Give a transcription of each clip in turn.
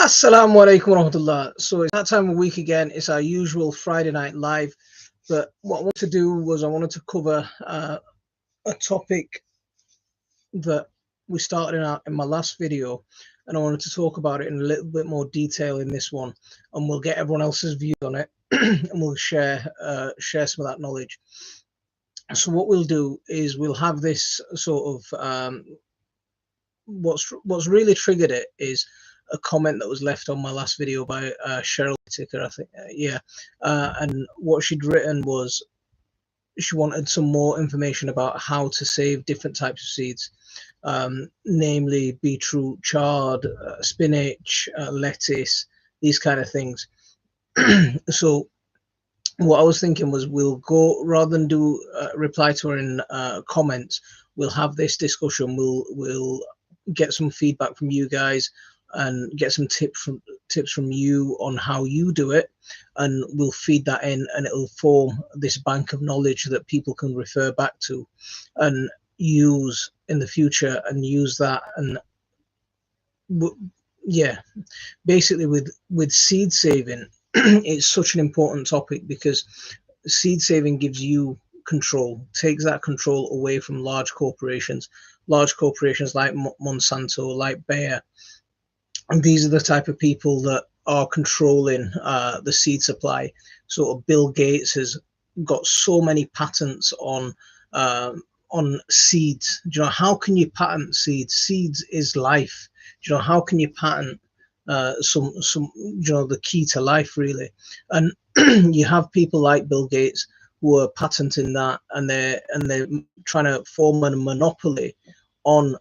Assalamu alaikum warahmatullah. So it's that time of week again. It's our usual Friday night live. But what I wanted to do was I wanted to cover a topic that we started in my last video, and I wanted to talk about it in a little bit more detail in this one, and we'll get everyone else's view on it, and we'll share some of that knowledge. So what we'll do is we'll have this sort of what's really triggered it is a comment that was left on my last video by Cheryl Ticker, I think. And what she'd written was she wanted some more information about how to save different types of seeds, namely beetroot, chard, spinach, lettuce, these kind of things. So what I was thinking was we'll go, rather than do reply to her in comments, we'll have this discussion. We'll get some feedback from you guys and get some tips from you on how you do it, and we'll feed that in, and it'll form this bank of knowledge that people can refer back to and use in the future, and use that. And yeah, basically with seed saving, it's such an important topic because seed saving gives you control, takes that control away from large corporations like Monsanto, like Bayer. And these are the type of people that are controlling the seed supply. So Bill Gates has got so many patents on seeds. Do you know, how can you patent seeds? Seeds is life. Do you know, how can you patent some the key to life, really? And you have people like Bill Gates who are patenting that, and they're trying to form a monopoly on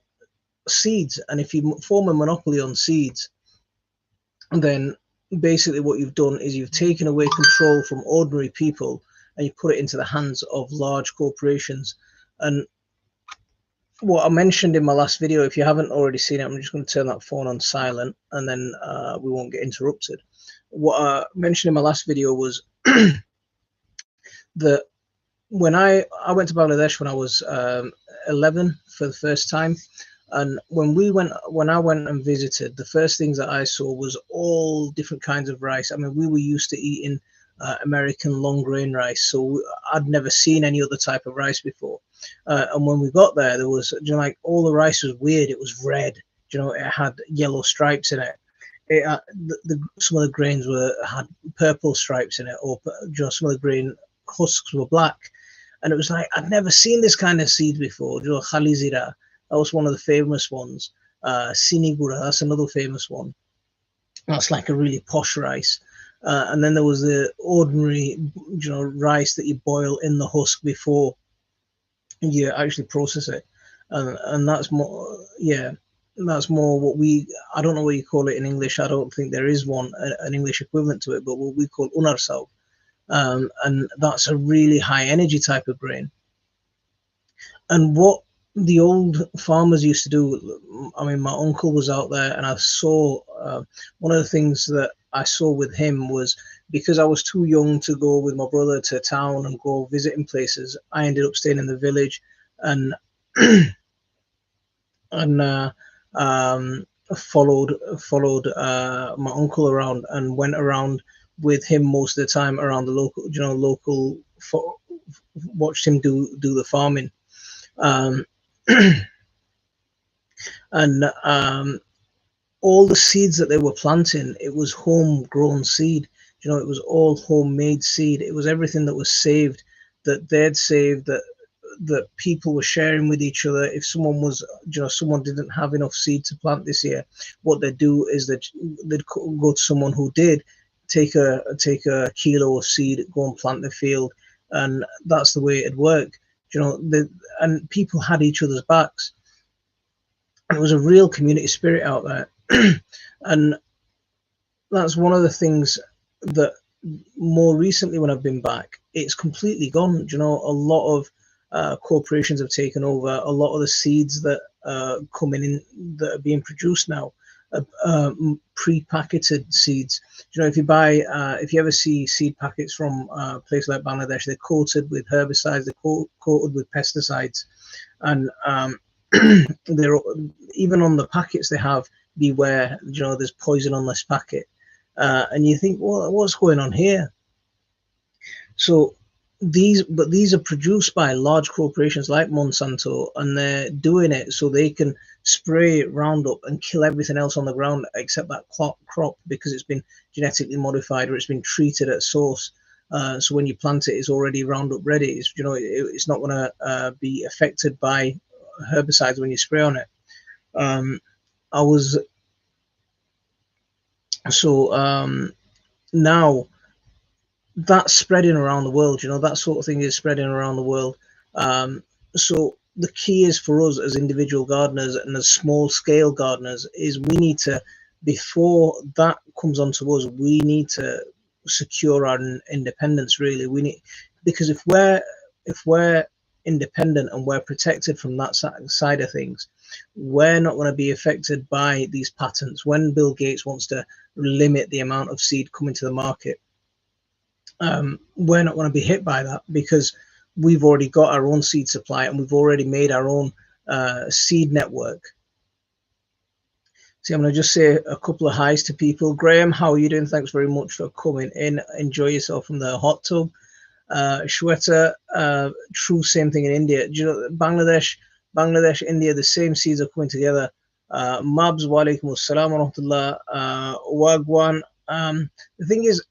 seeds. And if you form a monopoly on seeds, then basically what you've done is you've taken away control from ordinary people and you put it into the hands of large corporations. And what I mentioned in my last video, if you haven't already seen it, I'm just going to turn that phone on silent, and then we won't get interrupted. What I mentioned in my last video was that when I went to Bangladesh when I was 11 for the first time, and when I went and visited, the first things that I saw was all different kinds of rice. I mean, we were used to eating American long grain rice, so I'd never seen any other type of rice before. And when we got there was, like, all the rice was weird. It was red. It had yellow stripes in it. Some of the grains had purple stripes in it, or some of the grain husks were black. And it was like, I'd never seen this kind of seed before. Khalizira, that was one of the famous ones. Sinigura, that's another famous one. That's like a really posh rice. And then there was the ordinary, rice that you boil in the husk before you actually process it. And that's more, that's more what I don't know what you call it in English. I don't think there is an English equivalent to it, but what we call unarsal. And that's a really high energy type of grain. And what the old farmers used to do, I mean, my uncle was out there, and I saw one of the things that I saw with him was, because I was too young to go with my brother to town and go visiting places, I ended up staying in the village and followed my uncle around and went around with him most of the time around the watched him do the farming. And all the seeds that they were planting, it was homegrown seed. It was all homemade seed. It was everything that was saved, that they'd saved, that people were sharing with each other. If someone was, someone didn't have enough seed to plant this year, what they'd do is they'd go to someone who did, take a kilo of seed, go and plant the field, and that's the way it'd work. And people had each other's backs. And it was a real community spirit out there. And that's one of the things that more recently, when I've been back, it's completely gone. A lot of corporations have taken over. A lot of the seeds that coming in that are being produced now are pre-packeted seeds. If you ever see seed packets from a place like Bangladesh, they're coated with herbicides, they're coated with pesticides, and they're even on the packets they have beware, there's poison on this packet. And you think, well, what's going on here? So these are produced by large corporations like Monsanto, and they're doing it so they can spray Roundup and kill everything else on the ground except that crop, because it's been genetically modified or it's been treated at source. So when you plant it, it's already Roundup ready. It's not going to be affected by herbicides when you spray on it. I was so now that's spreading around the world. That sort of thing is spreading around the world. So the key is for us as individual gardeners and as small scale gardeners is we need to, before that comes onto us, we need to secure our independence. Really, we need, because if we're independent and we're protected from that side of things, we're not going to be affected by these patents. When Bill Gates wants to limit the amount of seed coming to the market, we're not going to be hit by that, because we've already got our own seed supply and we've already made our own seed network. See, I'm going to just say a couple of highs to people. Graham, how are you doing? Thanks very much for coming in. Enjoy yourself from the hot tub. Shweta, true, same thing in India. Do you know, Bangladesh, India, the same seeds are coming together. Mabs, wa alaikum assalam wa rahmatullah. Wagwan. The thing is,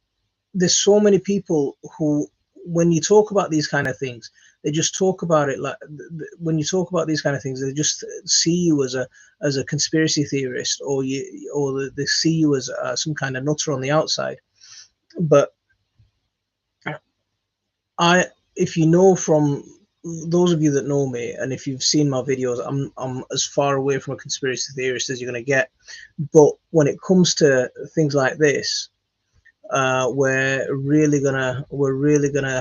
there's so many people who, when you talk about these kind of things, they just talk about it like, when you talk about these kind of things, they just see you as a conspiracy theorist, or they see you as some kind of nutter on the outside. But if you know, from those of you that know me, and if you've seen my videos, I'm as far away from a conspiracy theorist as you're going to get. But when it comes to things like this, we're really gonna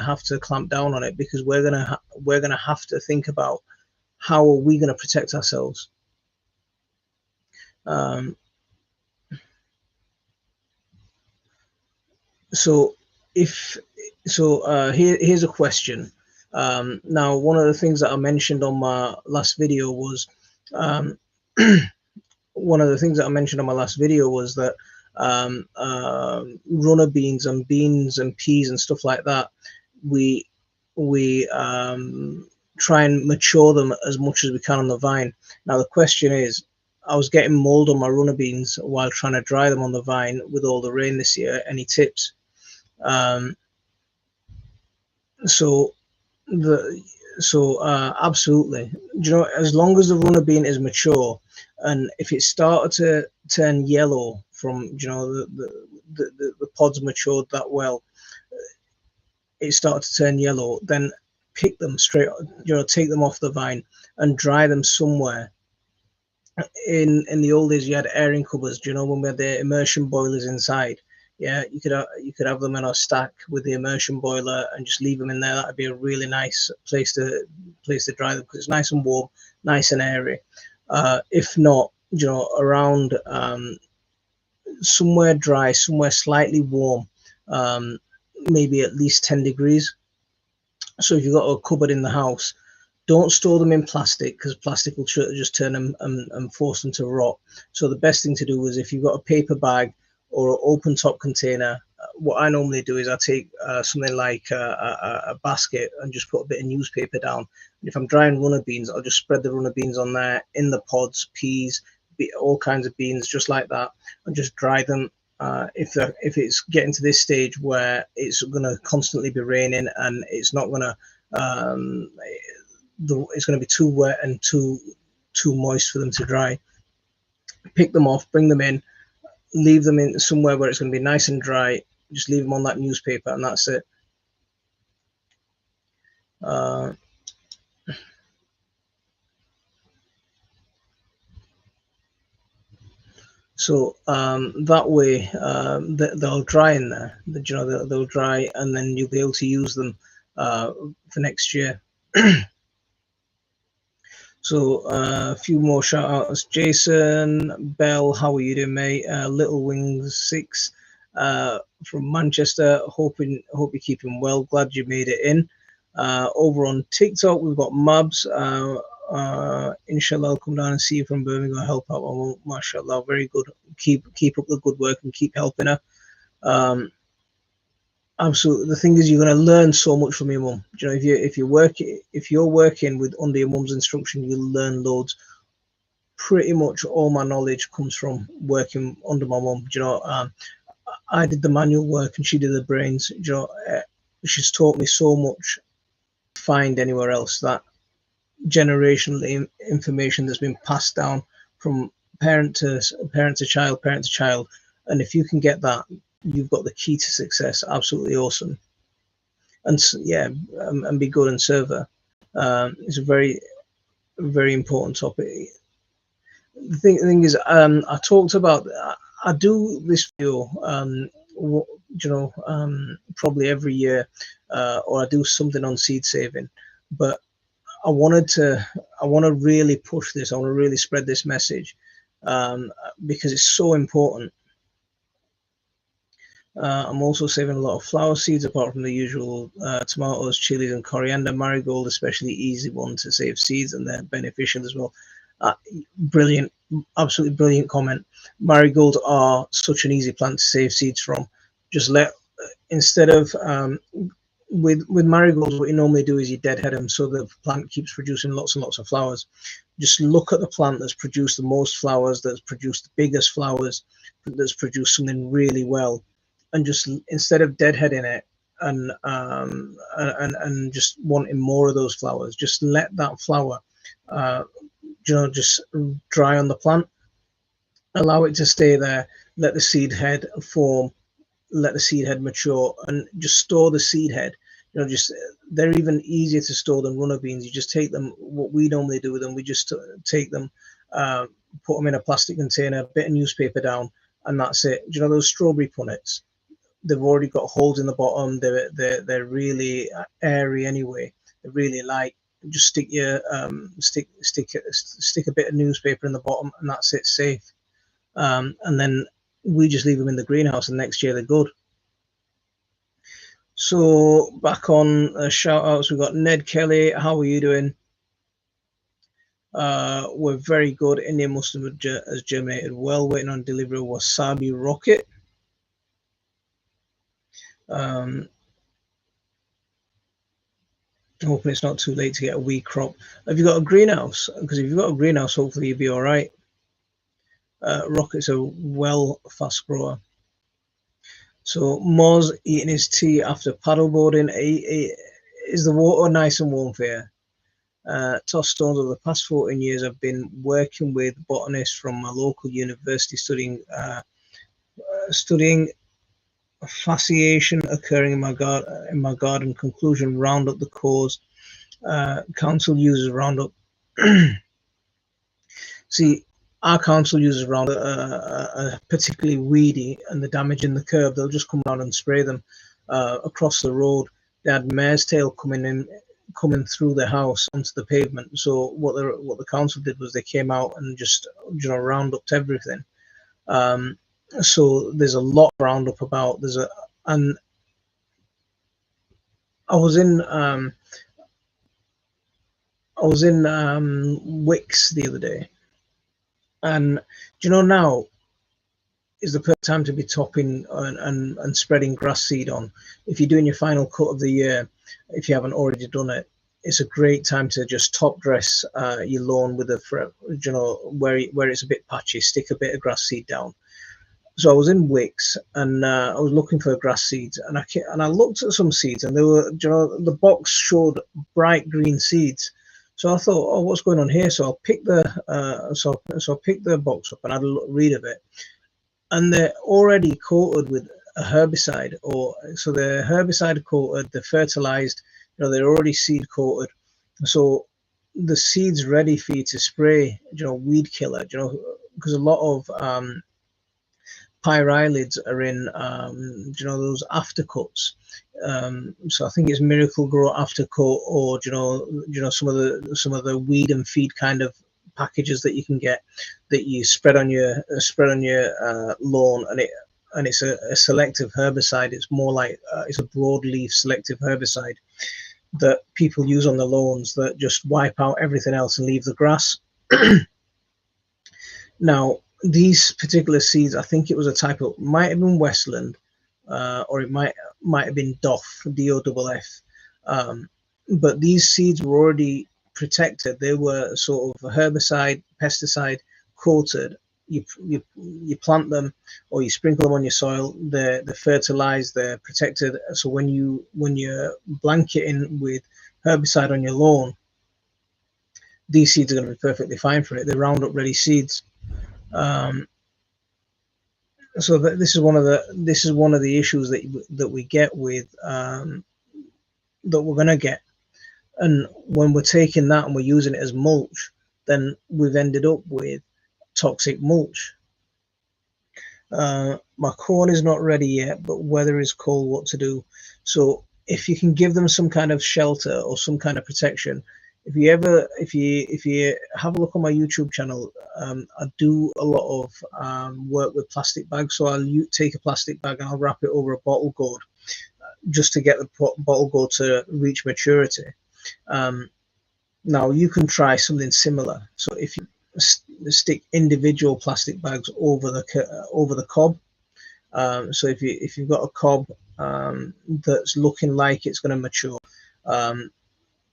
have to clamp down on it, because we're gonna have to think about how are we gonna protect ourselves. Here's a question. Now, one of the things that I mentioned on my last video was that runner beans and peas and stuff like that, we try and mature them as much as we can on the vine. Now the question is, I was getting mold on my runner beans while trying to dry them on the vine with all the rain this year. Any tips? Absolutely. Do you know, as long as the runner bean is mature, and if it started to turn yellow from, the pods matured that well, it started to turn yellow, then pick them straight, take them off the vine and dry them somewhere. In the old days, you had airing cupboards, when we had the immersion boilers inside. Yeah, you could have them in a stack with the immersion boiler and just leave them in there. That'd be a really nice place to dry them, because it's nice and warm, nice and airy. If not, around somewhere dry, somewhere slightly warm, maybe at least 10 degrees. So if you've got a cupboard in the house, don't store them in plastic, because plastic will just turn them and force them to rot. So the best thing to do is, if you've got a paper bag or an open top container, what I normally do is I take something like a basket and just put a bit of newspaper down. And if I'm drying runner beans, I'll just spread the runner beans on there, in the pods, peas, all kinds of beans, just like that, and just dry them. If it's getting to this stage where it's going to constantly be raining and it's not going to, it's going to be too wet and too moist for them to dry, pick them off, bring them in, leave them in somewhere where it's going to be nice and dry. Just leave them on that newspaper, and that's it. So that way they'll dry in there. They'll dry, and then you'll be able to use them for next year. So a few more shout outs. Jason Bell, how are you doing, mate? Little Wings 6 from Manchester. Hope you're keeping well. Glad you made it in. Over on TikTok, we've got Mabs. Inshallah, I'll come down and see you from Birmingham and help out my mum. MashaAllah, very good. Keep up the good work and keep helping her. Absolutely. The thing is, you're going to learn so much from your mum. You know, if you're working with under your mum's instruction, you'll learn loads. Pretty much all my knowledge comes from working under my mum. You know, I did the manual work and she did the brains. You know, she's taught me so much. Find anywhere else that generational information that's been passed down from parent to child, and if you can get that, you've got the key to success. Absolutely awesome. And yeah, and be good and serve her. It's a very, very important topic. The thing is, I talked about, I do this video, you know, probably every year, or I do something on seed saving, but I want to really push this. I want to really spread this message, because it's so important. I'm also saving a lot of flower seeds, apart from the usual tomatoes, chilies, and coriander. Marigold, especially easy one to save seeds, and they're beneficial as well. Brilliant, absolutely brilliant comment. Marigolds are such an easy plant to save seeds from. Just instead of with marigolds, what you normally do is you deadhead them so the plant keeps producing lots and lots of flowers. Just look at the plant that's produced the most flowers, that's produced the biggest flowers, that's produced something really well, and just instead of deadheading it and just wanting more of those flowers, just let that flower, you know, just dry on the plant, allow it to stay there, let the seed head form, let the seed head mature, and just store the seed head. You know, just they're even easier to store than runner beans. You just take them. What we normally do with them, we just take them, put them in a plastic container, a bit of newspaper down, and that's it. Do you know those strawberry punnets? They've already got holes in the bottom. They're really airy anyway. They're really light. Just stick your stick a bit of newspaper in the bottom, and that's it, safe. And then we just leave them in the greenhouse, and next year they're good. So back on shout outs, we've got Ned Kelly. How are you doing? We're very good. Indian mustard has germinated well, waiting on delivery of wasabi rocket. Hoping it's not too late to get a wee crop. Have you got a greenhouse? Because if you've got a greenhouse, hopefully you'll be all right. Rocket's a fast grower. So Moz eating his tea after paddleboarding. Is the water nice and warm for you? Toss stones. Over the past 14 years, I've been working with botanists from my local university studying fasciation occurring in my garden. Conclusion: round up the cause. Council uses Roundup. See, our council uses Roundup are particularly weedy, and the damage in the curb, they'll just come around and spray them across the road. They had mare's tail coming through the house onto the pavement. So what the council did was they came out and just, you know, Rounduped everything. So there's a lot of Roundup about. And I was in Wicks the other day, and do you know, now is the perfect time to be topping and spreading grass seed on. If you're doing your final cut of the year, if you haven't already done it, it's a great time to just top dress your lawn with you know, where it's a bit patchy, stick a bit of grass seed down. So I was in Wicks, and I was looking for grass seeds, and I looked at some seeds, and they were, you know, the box showed bright green seeds. So I thought, oh, what's going on here? So I'll pick the box up and had a read of it, and they're already coated with a herbicide, so they're herbicide coated, they're fertilized, you know, they're already seed coated. So the seed's ready for you to spray, you know, weed killer, you know, because a lot of pyralids are in, you know, those aftercuts. So I think it's Miracle Grow Aftercut, or you know some of the weed and feed kind of packages that you can get, that you spread on your lawn, and it's a selective herbicide. It's more like it's a broadleaf selective herbicide. that people use on the lawns that just wipe out everything else and leave the grass. Now, these particular seeds, I think it was a type of, might have been Westland, or it might have been Doff, DOFF. But these seeds were already protected. They were sort of herbicide, pesticide coated. You plant them or you sprinkle them on your soil. They're fertilized. They're protected. So when you're blanketing with herbicide on your lawn, these seeds are going to be perfectly fine for it. They're Roundup ready seeds. So this is one of the issues that we get with that we're going to get. And when we're taking that and we're using it as mulch, then we've ended up with toxic mulch. My corn is not ready yet, but weather is cold. What to do? So if you can give them some kind of shelter or some kind of protection, if you have a look on my YouTube channel, I do a lot of work with plastic bags. So I'll take a plastic bag and I'll wrap it over a bottle gourd just to get the bottle gourd to reach maturity. Now you can try something similar. So if you stick individual plastic bags over the cob, so if you've got a cob that's looking like it's going to mature,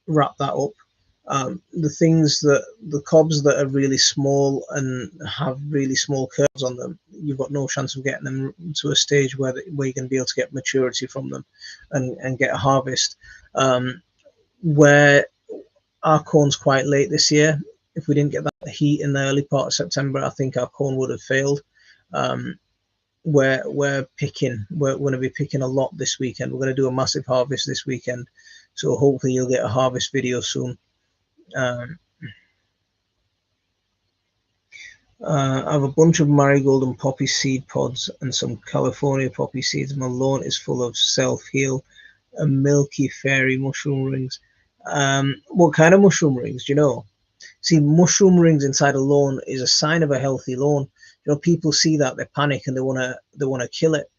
wrap that up. The cobs that are really small and have really small curves on them, you've got no chance of getting them to a stage where you're going to be able to get maturity from them and get a harvest. Where our corn's quite late this year. If we didn't get that heat in the early part of September, I think our corn would have failed. We're going to be picking a lot this weekend. We're going to do a massive harvest this weekend, so hopefully you'll get a harvest video soon. I have a bunch of marigold and poppy seed pods and some California poppy seeds. My lawn is full of self-heal and milky fairy mushroom rings. What kind of mushroom rings? Do you know? See, mushroom rings inside a lawn is a sign of a healthy lawn. You know, people see that, they panic and they want to kill it.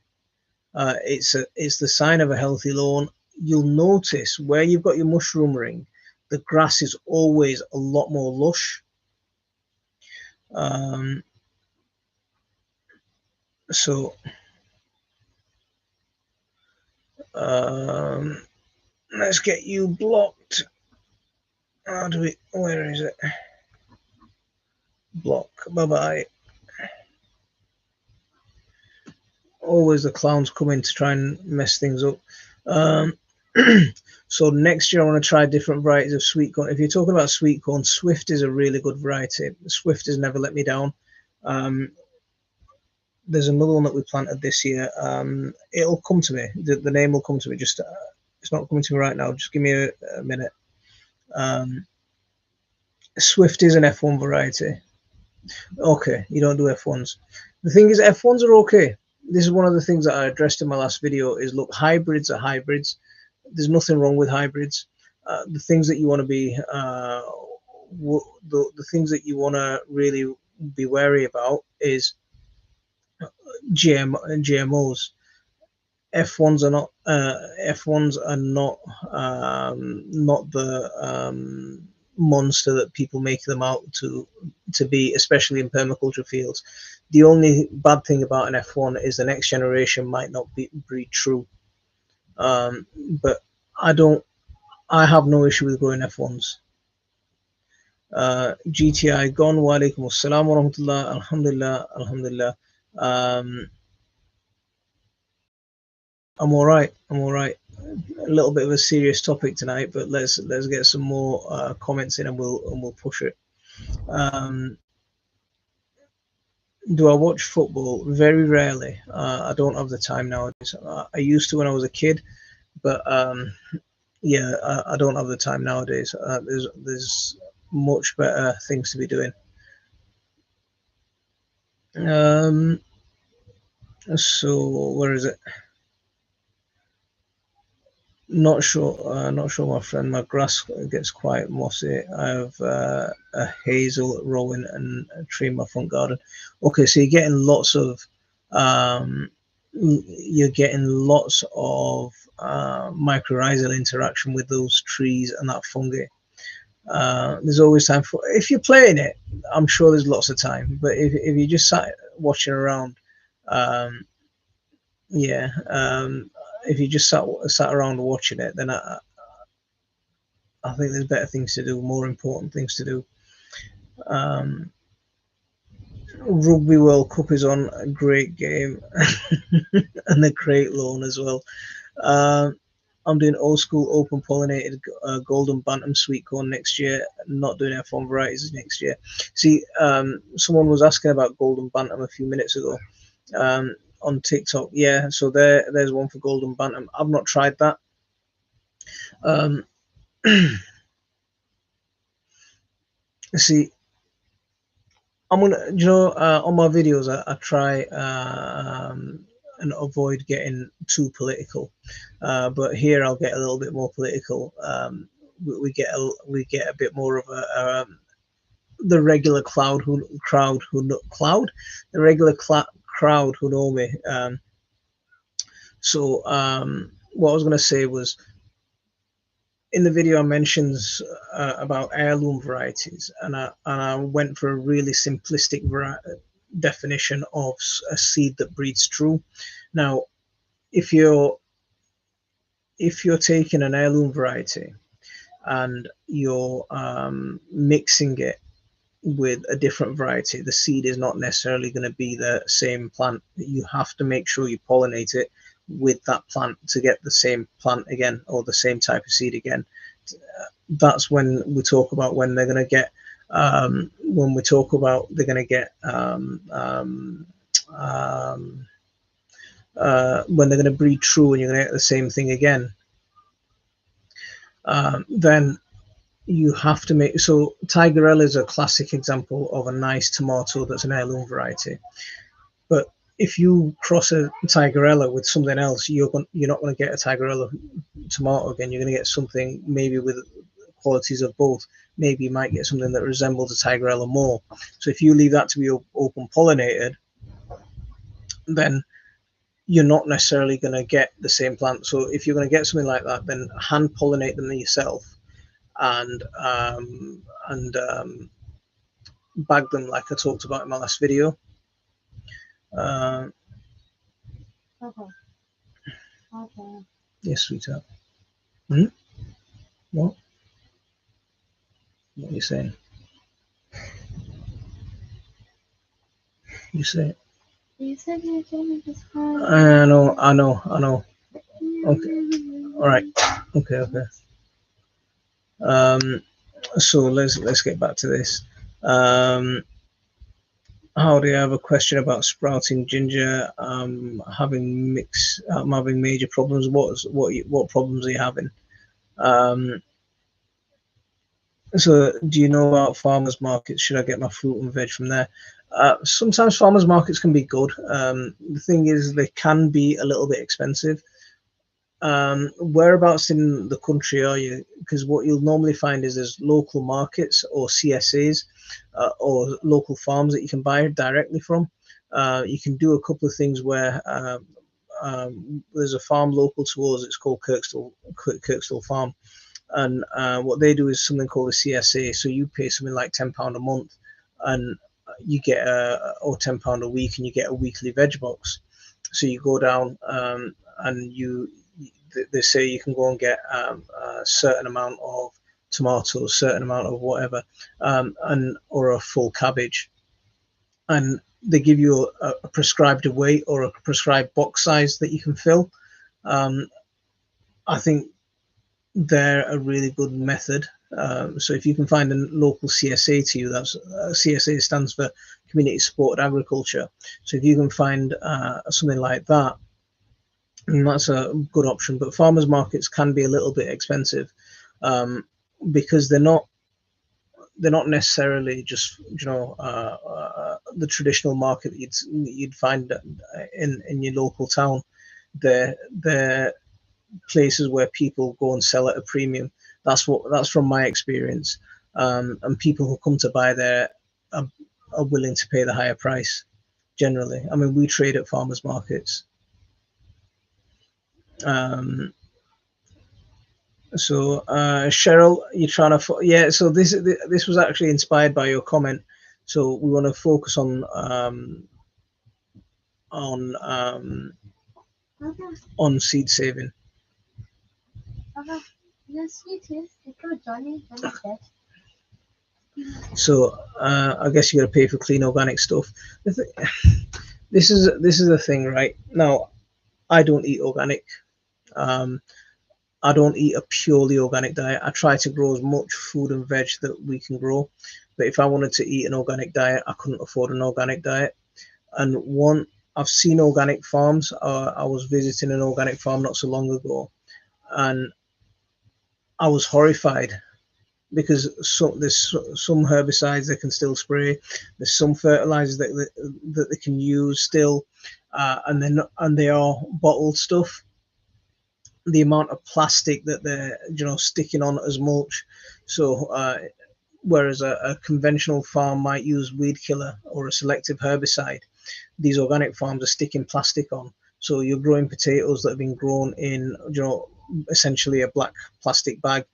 It's the sign of a healthy lawn. You'll notice where you've got your mushroom ring, the grass is always a lot more lush. Let's get you blocked. Where is it? Block. Bye-bye. Always the clowns come in to try and mess things up. So next year I want to try different varieties of sweet corn. If you're talking about sweet corn, Swift is a really good variety. Swift has never let me down. There's another one that we planted this year. It'll come to me. The name will come to me. Just it's not coming to me right now. Just give me a minute. Swift is an F1 variety. Okay, you don't do F1s. The thing is, F1s are okay. This is one of the things that I addressed in my last video is, look, hybrids are hybrids. There's nothing wrong with hybrids. The things that you want to be, the things that you want to really be wary about is GMOs. F1s are not not the monster that people make them out to be, especially in permaculture fields. The only bad thing about an F1 is the next generation might not breed true. But I have no issue with growing F1s. GTI gone. Wa alaikum assalam wa rahmatullah. Alhamdulillah, alhamdulillah. I'm all right. A little bit of a serious topic tonight, but let's get some more comments in and we'll push it. Do I watch football? Very rarely. I don't have the time nowadays. I used to when I was a kid, but yeah, I don't have the time nowadays. There's much better things to be doing. So where is it? Not sure, my friend. My grass gets quite mossy. I have a hazel rowing and a tree in my front garden. Okay, so you're getting lots of you're getting lots of mycorrhizal interaction with those trees and that fungi. There's always time for, if you're playing it, I'm sure there's lots of time, but if you just sat watching around, um, yeah, if you just sat around watching it, then I think there's better things to do, more important things to do. um, Rugby World Cup is on, a great game, and a great loan as well. Uh, I'm doing old school open pollinated golden bantam sweet corn next year. Not doing F1 varieties next year. See, someone was asking about golden bantam a few minutes ago on TikTok. Yeah, so there's one for golden bantam. I've not tried that. Um, see, I'm gonna, on my videos, I try and avoid getting too political, but here I'll get a little bit more political. We get a bit more of the regular the regular crowd who know me. So what I was going to say was, in the video I mentioned about heirloom varieties, and I went for a really simplistic definition of a seed that breeds true. Now, if you're taking an heirloom variety and you're mixing it with a different variety, the seed is not necessarily going to be the same plant. You have to make sure you pollinate it with that plant to get the same plant again, or the same type of seed again. That's when we talk about when they're going to get when we talk about they're going to get when they're going to breed true and you're going to get the same thing again. Then you have to make, so Tigerella is a classic example of a nice tomato that's an heirloom variety. But if you cross a Tigerella with something else, you're not going to get a Tigerella tomato again. You're going to get something maybe with qualities of both. Maybe you might get something that resembles a Tigerella more. So if you leave that to be open pollinated, then you're not necessarily going to get the same plant. So if you're going to get something like that, then hand pollinate them yourself, and bag them like I talked about in my last video. Okay. Okay. Yes, sweetheart. Hmm? What? What are you saying? You say it. You said you told me to describe. I know. Okay. All right. Okay. So let's get back to this. How do you have a question about sprouting ginger? I'm having major problems. What problems are you having? So do you know about farmers markets? Should I get my fruit and veg from there? Sometimes farmers markets can be good. The thing is, they can be a little bit expensive. Whereabouts in the country are you? Because what you'll normally find is there's local markets or CSAs or local farms that you can buy directly from. You can do a couple of things where there's a farm local to us. It's called Kirkstall Farm, and what they do is something called a CSA. So you pay something like £10 a month, and you get or £10 a week, and you get a weekly veg box. So you go down and they say you can go and get a certain amount of tomatoes, certain amount of whatever, and or a full cabbage, and they give you a prescribed weight or a prescribed box size that you can fill. I think they're a really good method. So if you can find a local CSA to you, that's CSA stands for Community Supported Agriculture. So if you can find something like that, and that's a good option. But farmers markets can be a little bit expensive because they're not necessarily just the traditional market that you'd find in your local town. They're places where people go and sell at a premium. That's from my experience, and people who come to buy there are willing to pay the higher price. Generally, I mean, we trade at farmers markets. So Cheryl, you're trying to yeah. So this was actually inspired by your comment. So we want to focus on um, Papa, on seed saving. Papa, your sweetest. They go Johnny. Johnny's dead. So I guess you got to pay for clean organic stuff. This is the thing, right? Now I don't eat organic. Um, I don't eat a purely organic diet. I try to grow as much food and veg that we can grow. But if I wanted to eat an organic diet, I couldn't afford an organic diet. And one, I've seen organic farms. I was visiting an organic farm not so long ago, and I was horrified because there's some herbicides they can still spray. There's some fertilizers that they can use still, and they are bottled stuff. The amount of plastic that they're sticking on as mulch. So whereas a conventional farm might use weed killer or a selective herbicide, these organic farms are sticking plastic on. So you're growing potatoes that have been grown in essentially a black plastic bag.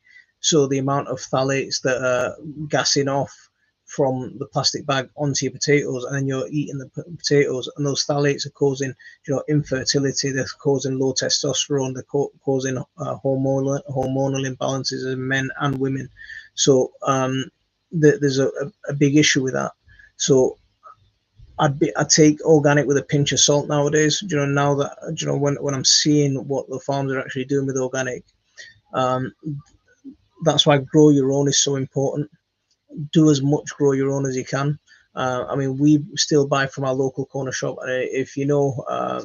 So the amount of phthalates that are gassing off from the plastic bag onto your potatoes, and then you're eating the potatoes, and those phthalates are causing infertility, they're causing low testosterone, they're causing hormonal imbalances in men and women. So there's a big issue with that. So I'd take organic with a pinch of salt nowadays. Now that when I'm seeing what the farms are actually doing with organic, um, that's why grow your own is so important. Do as much grow your own as you can. I mean, we still buy from our local corner shop, and if a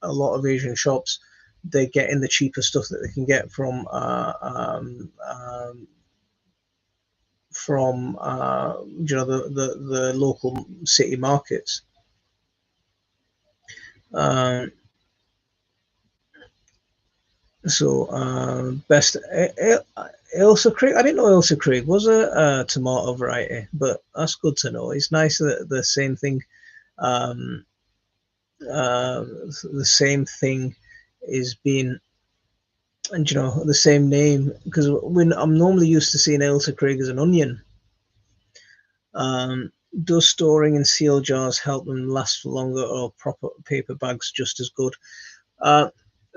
lot of Asian shops, they're getting the cheaper stuff that they can get from the local city markets. Um, so best Ailsa Creek. I didn't know Ailsa Creek was a tomato variety, but that's good to know. It's nice that the same thing, um, uh, the same thing is being, and the same name, because when I'm normally used to seeing Ailsa Creek as an onion. Does storing in seal jars help them last for longer, or proper paper bags just as good?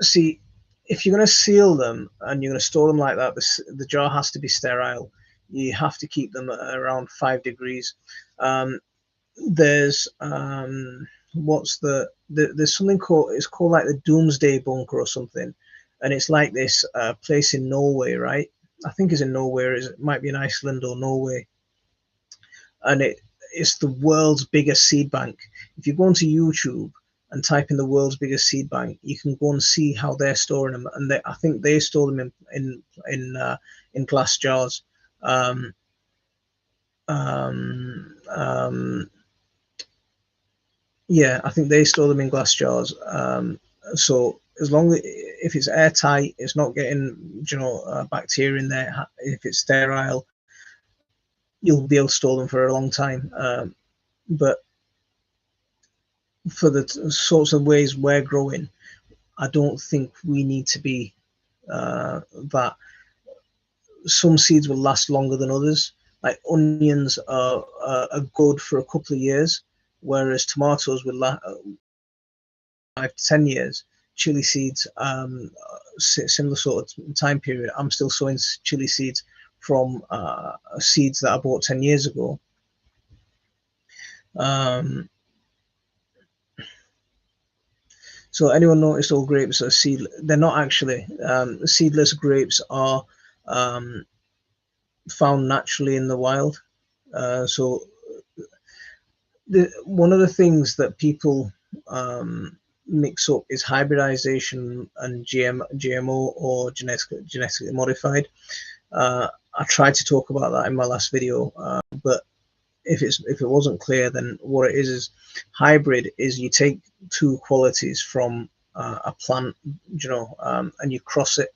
See, if you're going to seal them and you're going to store them like that, the jar has to be sterile. You have to keep them at around 5 degrees. There's there's something called like the Doomsday Bunker or something, and it's like this place in Norway, right? I think it's in Norway. It might be in Iceland or Norway, and it's the world's biggest seed bank. If you go onto YouTube and type in the world's biggest seed bank, you can go and see how they're storing them, and I think they store them in glass jars. Um, um, um, yeah, I think they store them in glass jars. So as long as if it's airtight, it's not getting bacteria in there. If it's sterile, you'll be able to store them for a long time. But for the sorts of ways we're growing, I don't think we need to be that. Some seeds will last longer than others. Like onions are good for a couple of years, whereas tomatoes will last 5 to 10 years. Chili seeds, similar sort of time period. I'm still sowing chili seeds from seeds that I bought 10 years ago. So anyone noticed all grapes are seed? They're not actually. Seedless grapes are found naturally in the wild. So one of the things that people mix up is hybridization and GMO or genetically modified. I tried to talk about that in my last video, but if it wasn't clear, then what it is hybrid is you take two qualities from a plant, and you cross it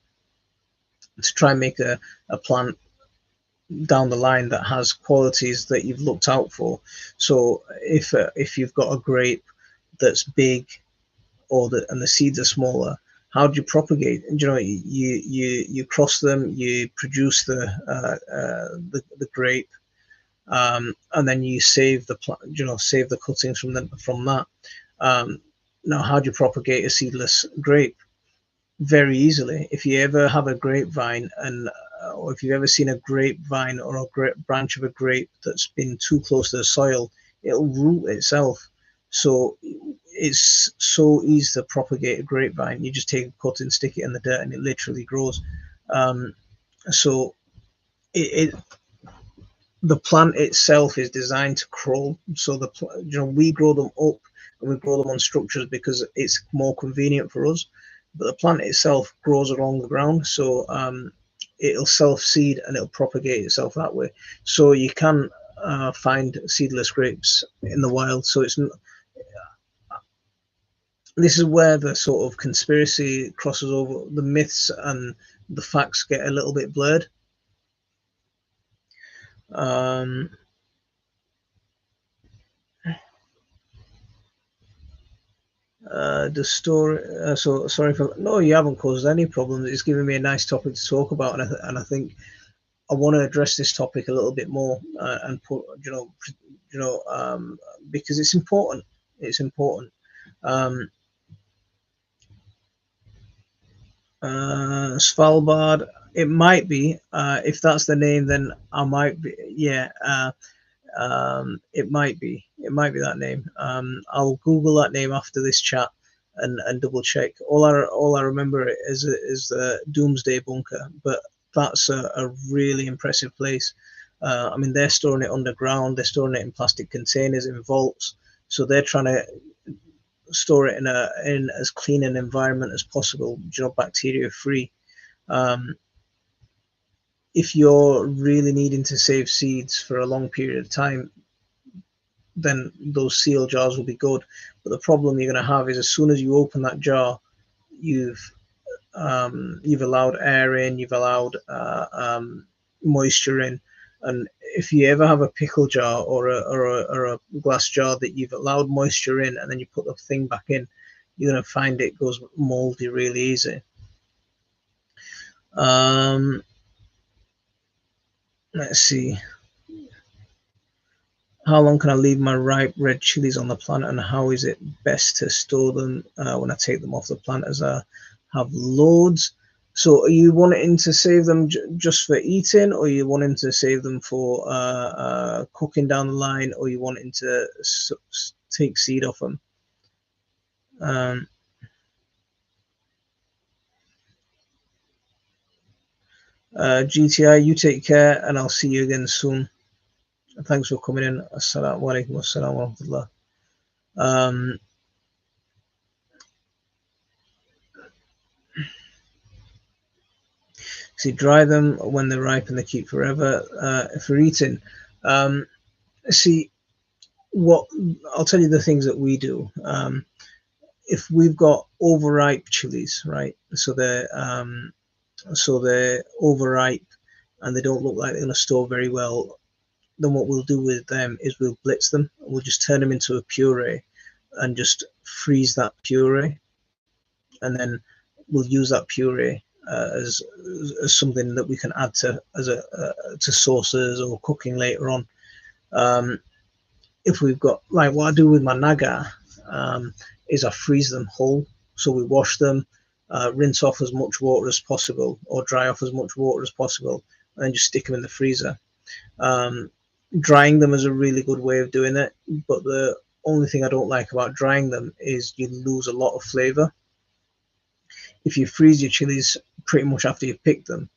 to try and make a plant down the line that has qualities that you've looked out for. So if you've got a grape that's big, and the seeds are smaller, how do you propagate? You know, you cross them, you produce the grape, and then you save save the cuttings from that. Now, how do you propagate a seedless grape? Very easily. If you ever have a grapevine, or if you've ever seen a grapevine or a branch of a grape that's been too close to the soil, it'll root itself. So it's so easy to propagate a grapevine. You just take a cut and stick it in the dirt, and it literally grows. So it the plant itself is designed to crawl. So we grow them up, and we grow them on structures because it's more convenient for us. But the plant itself grows along the ground, so it'll self-seed and it'll propagate itself that way. So you can find seedless grapes in the wild. So this is where the sort of conspiracy crosses over. The myths and the facts get a little bit blurred. The story. So sorry for no, you haven't caused any problems. It's given me a nice topic to talk about, and I think I want to address this topic a little bit more and put because it's important. It's important. Svalbard. It might be. If that's the name, then I might be. Yeah. It might be. It might be that name. I'll Google that name after this chat and double check. All I remember is the Doomsday Bunker, but that's a really impressive place. I mean, they're storing it underground. They're storing it in plastic containers in vaults. So they're trying to store it in as clean an environment as possible, bacteria free. If you're really needing to save seeds for a long period of time, then those seal jars will be good. But the problem you're going to have is as soon as you open that jar, you've allowed air in, you've allowed moisture in, and if you ever have a pickle jar or a glass jar that you've allowed moisture in, and then you put the thing back in, you're going to find it goes moldy really easy. Let's see. How long can I leave my ripe red chilies on the plant, and how is it best to store them when I take them off the plant, as I have loads? So are you wanting to save them just for eating, or are you wanting to save them for cooking down the line, or are you wanting to take seed off them? GTI, you take care, and I'll see you again soon. Thanks for coming in. Assalamu alaikum wa rahmatullah. See, dry them when they're ripe and they keep forever for eating. See, what I'll tell you the things that we do. If we've got overripe chilies, right? So they're overripe and they don't look like they're going to store very well. Then what we'll do with them is we'll blitz them. We'll just turn them into a puree and just freeze that puree, and then we'll use that puree as something that we can add to sauces or cooking later on. If we've got, like what I do with my naga, is I freeze them whole. So we wash them, rinse off as much water as possible, or dry off as much water as possible, and then just stick them in the freezer. Drying them is a really good way of doing it, but the only thing I don't like about drying them is you lose a lot of flavor. If you freeze your chilies pretty much after you've picked them,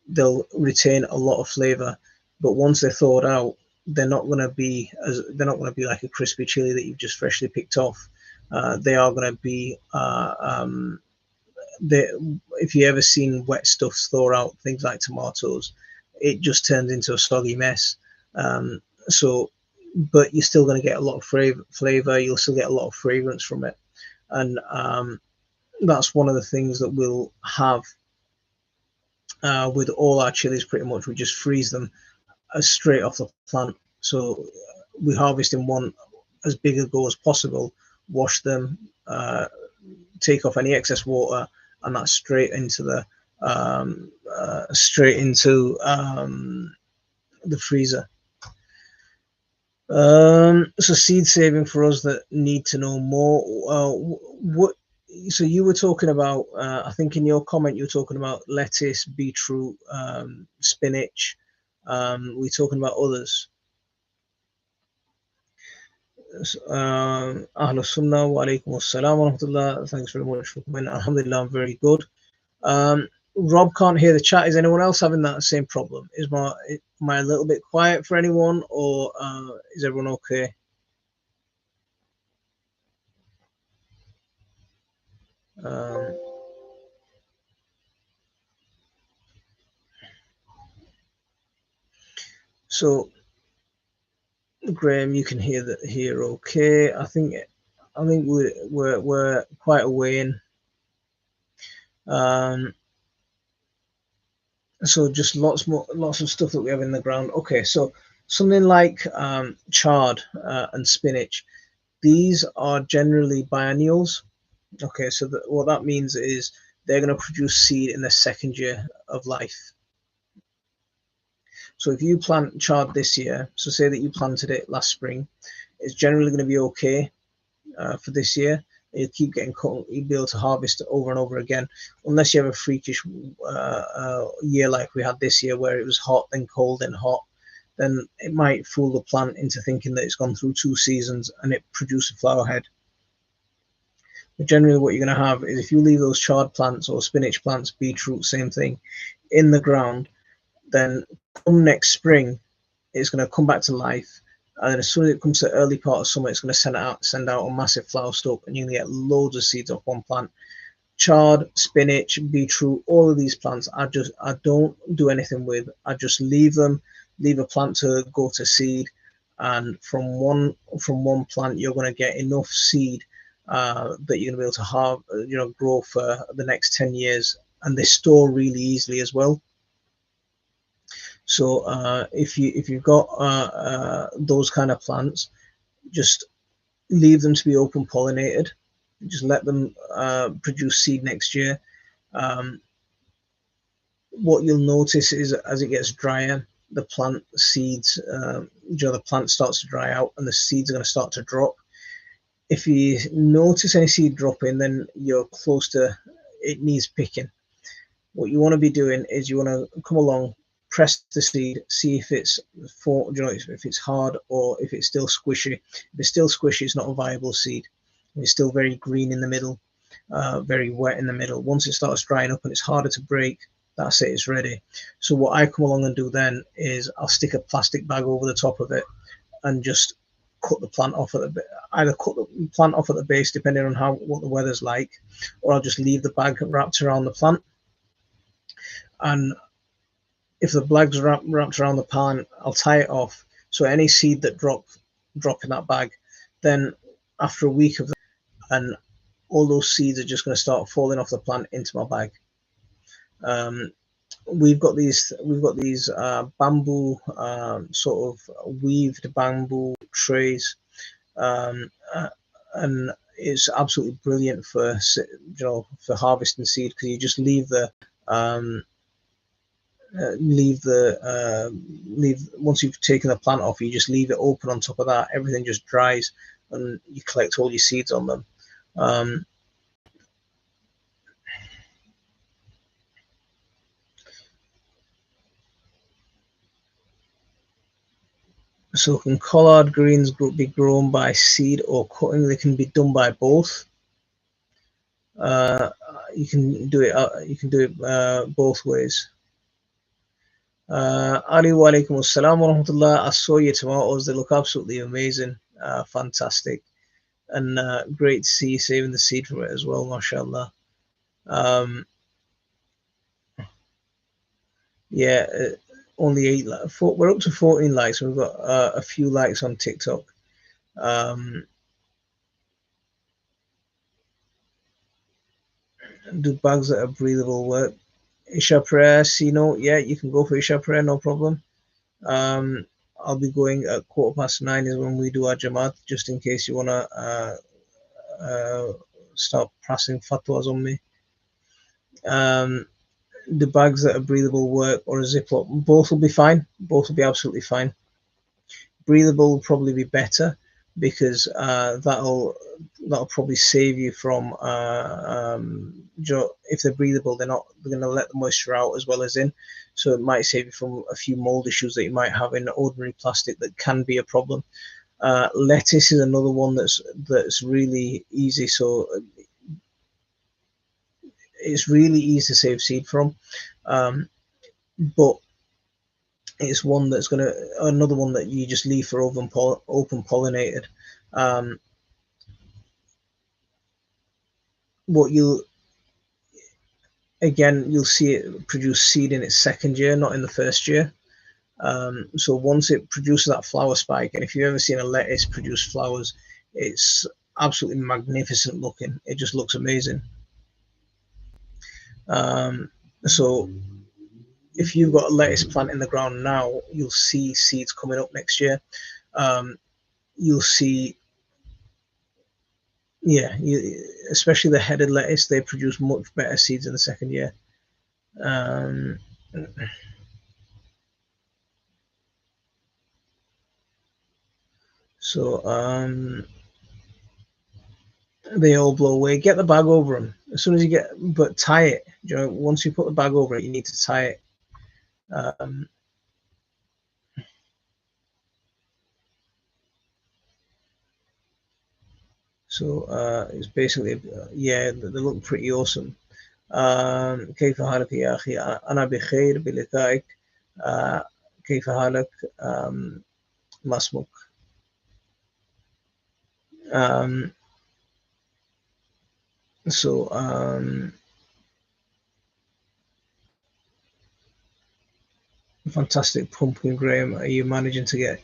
they'll retain a lot of flavor, but once they're thawed out, they're not going to be like a crispy chili that you've just freshly picked off. They are going to be if you ever seen wet stuff thaw out, things like tomatoes, it just turns into a soggy mess. But you're still going to get a lot of flavor. You'll still get a lot of fragrance from it, and that's one of the things that we'll have with all our chilies. Pretty much, we just freeze them straight off the plant. So we harvest in one as big a go as possible, wash them, take off any excess water, and that's straight into the straight into the freezer. So seed saving for us that need to know more. What? So you were talking about. I think in your comment you were talking about lettuce, beetroot, spinach. We're talking about others. Ahla Sunnah wa alaikum assalam wa rahmatullah. Thanks very much for coming. Alhamdulillah, I'm very good. Rob can't hear the chat. Is anyone else having that same problem? Am I a little bit quiet for anyone, or is everyone okay? So Graham, you can hear that here, okay? I think we're quite away in. So just lots of stuff that we have in the ground. Okay, so something like chard and spinach. These are generally biennials. Okay, so what that means is they're going to produce seed in the second year of life. So if you plant chard this year, so say that you planted it last spring, it's generally going to be okay for this year. You'll keep getting cut, you'll be able to harvest it over and over again, unless you have a freakish year like we had this year where it was hot, then cold, then hot. Then it might fool the plant into thinking that it's gone through 2 seasons and it produced a flower head. But generally what you're going to have is if you leave those chard plants or spinach plants, beetroot, same thing, in the ground, then come next spring, it's going to come back to life. And then as soon as it comes to the early part of summer, it's going to send out a massive flower stalk, and you're going to get loads of seeds off one plant. Chard, spinach, beetroot, all of these plants, I don't do anything with. I just leave a plant to go to seed, and from one plant, you're going to get enough seed that you're going to be able to have, grow for the next 10 years, and they store really easily as well. So if you've got those kind of plants, just leave them to be open pollinated. Just let them produce seed next year. What you'll notice is as it gets drier, the plant seeds, the plant starts to dry out, and the seeds are going to start to drop. If you notice any seed dropping, then you're close to it needs picking. What you want to be doing is you want to come along, press the seed, see if it's if it's hard or if it's still squishy. If it's still squishy, it's not a viable seed. It's still very green in the middle, very wet in the middle. Once it starts drying up and it's harder to break, that's it, it's ready. So what I come along and do then is I'll stick a plastic bag over the top of it and just cut the plant off at either cut the plant off at the base, depending on what the weather's like, or I'll just leave the bag wrapped around the plant. And if the bag's wrapped around the plant, I'll tie it off. So any seed that drop in that bag, then after a week of that, and all those seeds are just going to start falling off the plant into my bag. We've got these bamboo sort of weaved bamboo trays, and it's absolutely brilliant for harvesting seed, because you just leave once you've taken the plant off, you just leave it open on top of that. Everything just dries, and you collect all your seeds on them. So can collard greens be grown by seed or cutting? They can be done by both. You can do it both ways. Ali wa alaikum assalam wa rahmatullah. I saw your tomatoes, they look absolutely amazing, fantastic, and great to see you saving the seed from it as well, mashallah. Yeah, only 8 we're up to 14 likes. We've got a few likes on TikTok. Do bags that are breathable work? Isha prayer, Sino, yeah, you can go for Isha prayer, no problem. I'll be going at 9:15 is when we do our Jamaat, just in case you want to start passing fatwas on me. The bags that are breathable work, or a Ziploc, both will be fine. Both will be absolutely fine. Breathable will probably be better because that'll probably save you from if they're breathable, they're going to let the moisture out as well as in, so it might save you from a few mold issues that you might have in ordinary plastic that can be a problem. Lettuce is another one that's really easy, so it's really easy to save seed from, but it's one that's another one that you just leave for open pollinated. What you'll see it produce seed in its second year, not in the first year. So once it produces that flower spike, and if you've ever seen a lettuce produce flowers, it's absolutely magnificent looking. It just looks amazing. So if you've got a lettuce plant in the ground now, you'll see seeds coming up next year. You'll see, especially the headed lettuce, they produce much better seeds in the second year. So they all blow away. Get the bag over them as soon as you get, but tie it. Once you put the bag over it, you need to tie it. So it's basically, they look pretty awesome. كيف حالك يا أخي؟ أنا بخير بلقائك. كيف حالك؟ ما اسمك؟ So fantastic pumpkin, Graham. Are you managing to get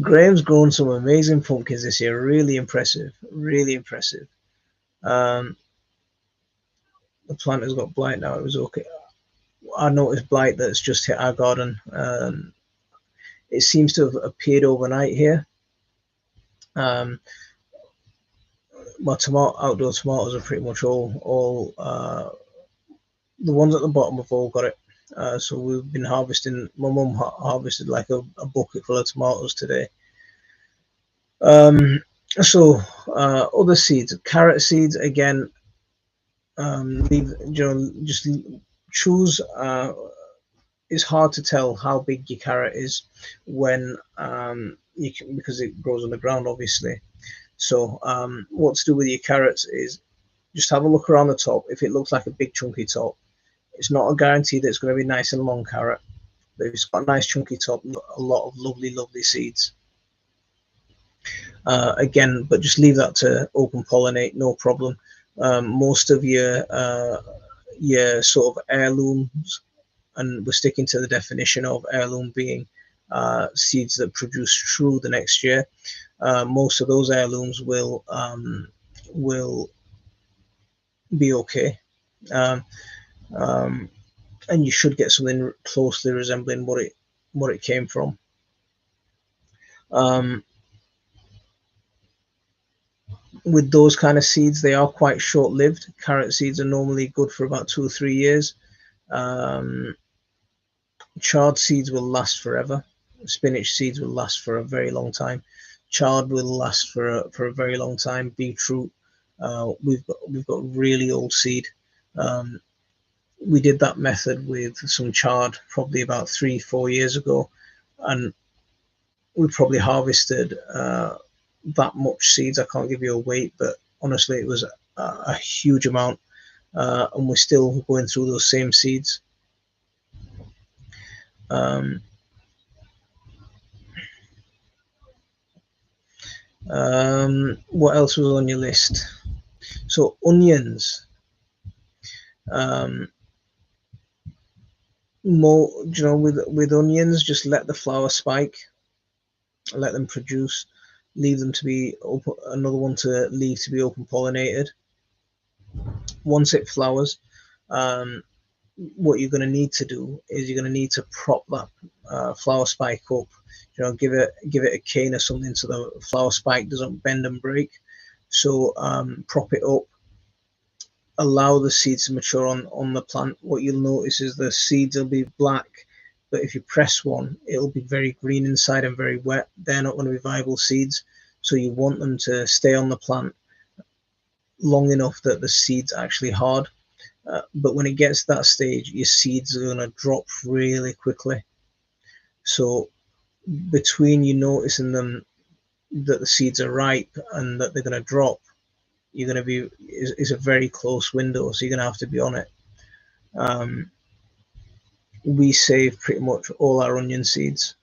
Graham's grown some amazing pumpkins this year. Really impressive. The plant has got blight now. It was okay. I noticed blight that's just hit our garden. It seems to have appeared overnight here. My outdoor tomatoes are pretty much all the ones at the bottom have all got it. So we've been harvesting. My mum harvested like a bucket full of tomatoes today. So other seeds, carrot seeds again. Just choose. It's hard to tell how big your carrot is when because it grows on the ground, obviously. So what to do with your carrots is just have a look around the top. If it looks like a big chunky top, it's not a guarantee that it's going to be nice and long carrot. But if it's got a nice chunky top, a lot of lovely seeds. Again, but just leave that to open pollinate, no problem. Most of your sort of heirlooms, and we're sticking to the definition of heirloom being seeds that produce through the next year. Most of those heirlooms will be okay, and you should get something closely resembling what it came from. With those kind of seeds, they are quite short-lived. Carrot seeds are normally good for about 2 or 3 years. Chard seeds will last forever. Spinach seeds will last for a very long time. Chard will last for a very long time. Beetroot, we've got really old seed. We did that method with some chard probably about 3-4 years ago, and we probably harvested that much seeds. I can't give you a weight, but honestly, it was a huge amount, and we're still going through those same seeds. What else was on your list? So onions. With onions, just let the flower spike, let them produce, leave them to be open. Another one to leave to be open pollinated. Once it flowers, what you're going to need to do is you're going to need to prop that flower spike up. Give it a cane or something so the flower spike doesn't bend and break. So prop it up allow the seeds to mature on the plant, what you'll notice is the seeds will be black, but if you press one, it'll be very green inside and very wet. They're not going to be viable seeds. So you want them to stay on the plant long enough that the seed's actually hard. But when it gets to that stage, your seeds are going to drop really quickly. So between you noticing them that the seeds are ripe and that they're going to drop, you're going to be is a very close window. So you're going to have to be on it. We save pretty much all our onion seeds.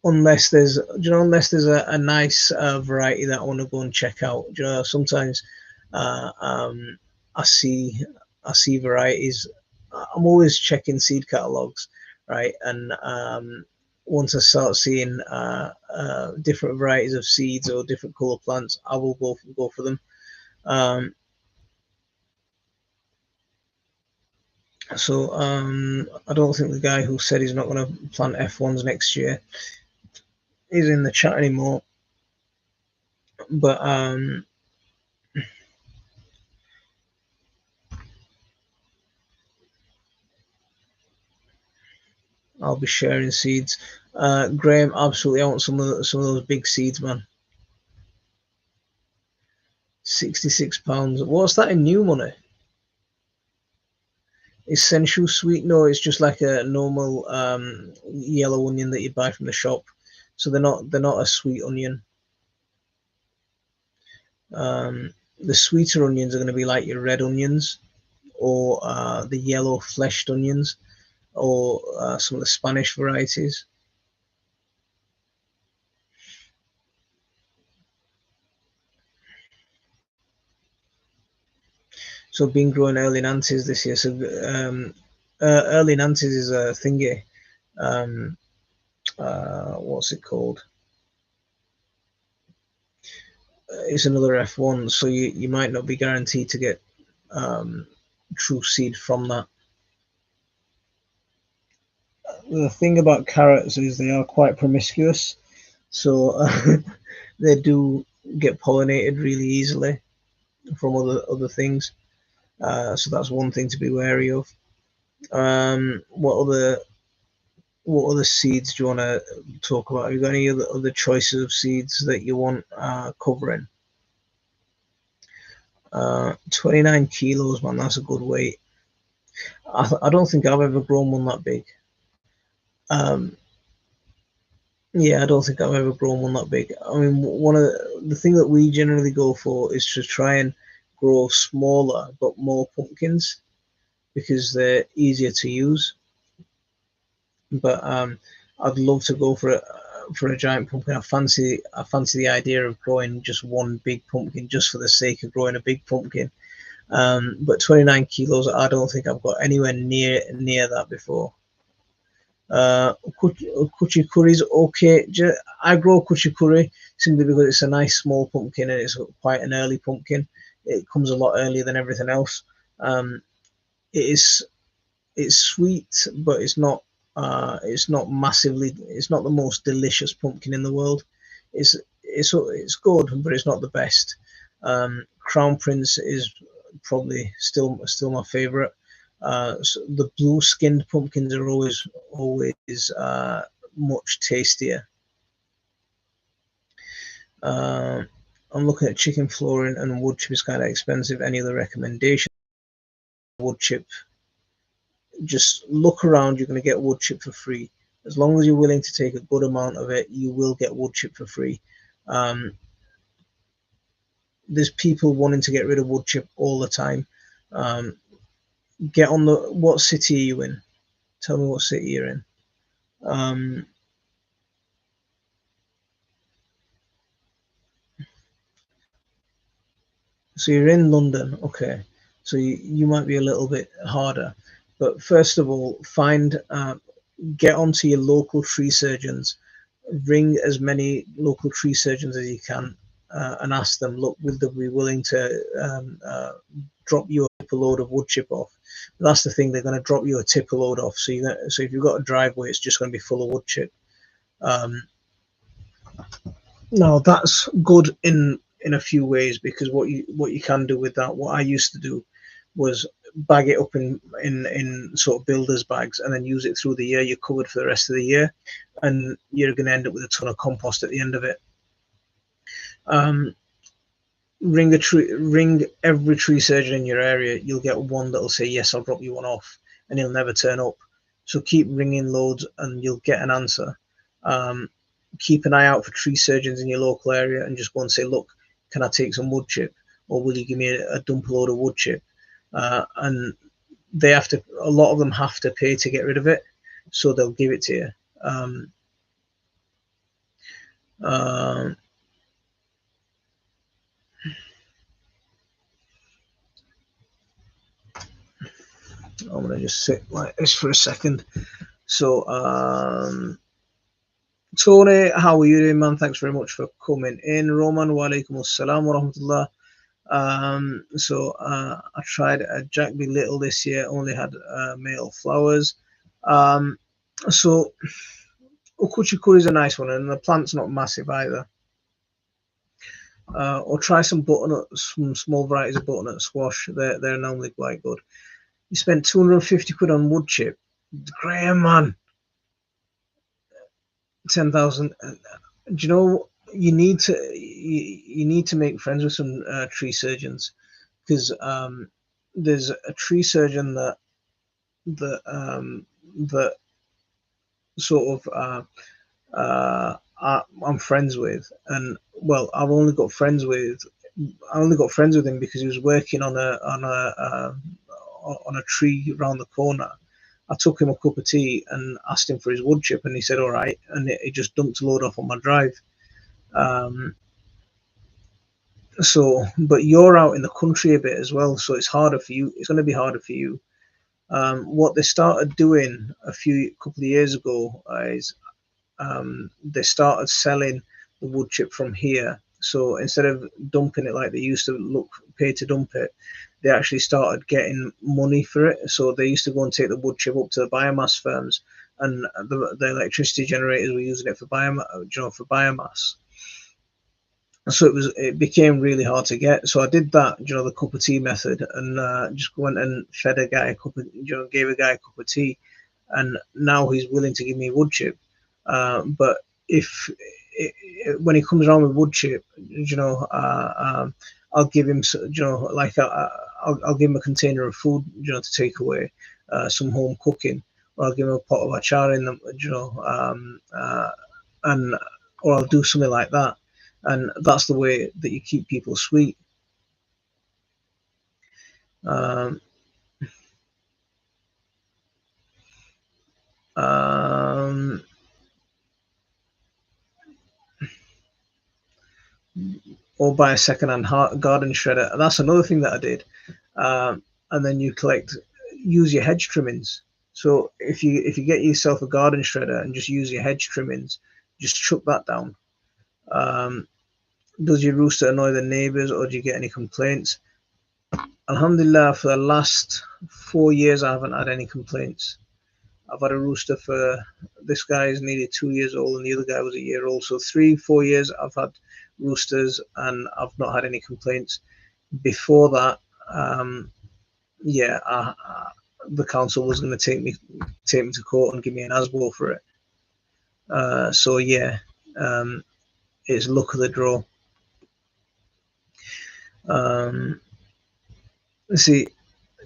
Unless there's a nice variety that I want to go and check out. Sometimes I see varieties. I'm always checking seed catalogs, right? And once I start seeing different varieties of seeds or different color plants, I will go for them. So I don't think the guy who said he's not going to plant F1s next year is in the chat anymore. But I'll be sharing seeds. Graham, absolutely, I want some of those big seeds, man. £66. What's that in new money? Essential sweet? No, it's just like a normal yellow onion that you buy from the shop. So they're not a sweet onion. The sweeter onions are going to be like your red onions, or the yellow fleshed onions, or some of the Spanish varieties. So been growing early Nantes this year. So early Nantes is a thingy. What's it called? It's another F1. So you might not be guaranteed to get true seed from that. The thing about carrots is they are quite promiscuous. So they do get pollinated really easily from other things. So that's one thing to be wary of. What other seeds do you want to talk about? Have you got any other choices of seeds that you want covering? 29 kilos, man, that's a good weight. I don't think I've ever grown one that big. Yeah, I don't think I've ever grown one that big. I mean, one of the thing that we generally go for is to try and grow smaller but more pumpkins, because they're easier to use. But I'd love to go for a giant pumpkin. I fancy the idea of growing just one big pumpkin just for the sake of growing a big pumpkin. But 29 kilos, I don't think I've got anywhere near that before. Kuchikuri is okay. I grow kuchikuri simply because it's a nice small pumpkin and it's quite an early pumpkin. It comes a lot earlier than everything else. It's sweet, but it's not massively. It's not the most delicious pumpkin in the world. It's good, but it's not the best. Crown Prince is probably still my favorite. So the blue-skinned pumpkins are always much tastier. I'm looking at chicken flooring, and wood chip is kind of expensive. Any other recommendations? Wood chip. Just look around. You're going to get wood chip for free. As long as you're willing to take a good amount of it, you will get wood chip for free. There's people wanting to get rid of wood chip all the time. Get on the. What city are you in? Tell me what city you're in. So you're in London, okay. So you might be a little bit harder. But first of all, get onto your local tree surgeons. Ring as many local tree surgeons as you can and ask them, look, will they be willing to drop you a tipper load of wood chip off? That's the thing, they're going to drop you a tipper load off. So if you've got a driveway, it's just going to be full of wood chip. Now that's good in in a few ways, because what you can do with that, what I used to do was bag it up in sort of builders bags and then use it through the year. You're covered for the rest of the year, and you're going to end up with a ton of compost at the end of it. Ring every tree surgeon in your area. You'll get one that'll say yes, I'll drop you one off, and he'll never turn up. So keep ringing loads and you'll get an answer. Keep an eye out for tree surgeons in your local area and just go and say, look, can I take some wood chip, or will you give me a dump load of wood chip? And they have to, a lot of them have to pay to get rid of it, so they'll give it to you. I'm gonna just sit like this for a second. So Tony, how are you doing, man? Thanks very much for coming in. Roman, wa alaikum assalam wa rahmatullah. So I tried a Jack Be Little this year, only had male flowers. So Ukuchikuri is a nice one, and the plant's not massive either. Or try some butternut, some small varieties of butternut squash. They're normally quite good. You spent 250 quid on wood chip. Graham, man. 10,000. Do you know, you need to make friends with some tree surgeons, because there's a tree surgeon that sort of I'm friends with, and well, I only got friends with him because he was working on a tree around the corner. I took him a cup of tea and asked him for his wood chip, and he said, all right, and he just dumped a load off on my drive. So, but you're out in the country a bit as well, so it's harder for you. It's going to be harder for you. What they started doing a couple of years ago is they started selling the wood chip from here. So instead of dumping it like they used to pay to dump it, they actually started getting money for it. So they used to go and take the wood chip up to the biomass firms, and the electricity generators were using it for biomass. So it became really hard to get. So I did that, the cup of tea method, and just went and fed a guy gave a guy a cup of tea, and now he's willing to give me wood chip. But when he comes around with wood chip, I'll give him, I'll give him a container of food, to take away, some home cooking, or I'll give him a pot of achar in them, or I'll do something like that. And that's the way that you keep people sweet. Or buy a second-hand garden shredder. That's another thing that I did. And then you use your hedge trimmings. So if you get yourself a garden shredder and just use your hedge trimmings, just chuck that down. Does your rooster annoy the neighbors, or do you get any complaints? Alhamdulillah, for the last 4 years, I haven't had any complaints. I've had a rooster this guy is nearly 2 years old, and the other guy was a year old. So 3-4 years I've had roosters, and I've not had any complaints. Before that, the council was going to take me to court and give me an ASBO for it. So yeah, it's luck of the draw. Let's see.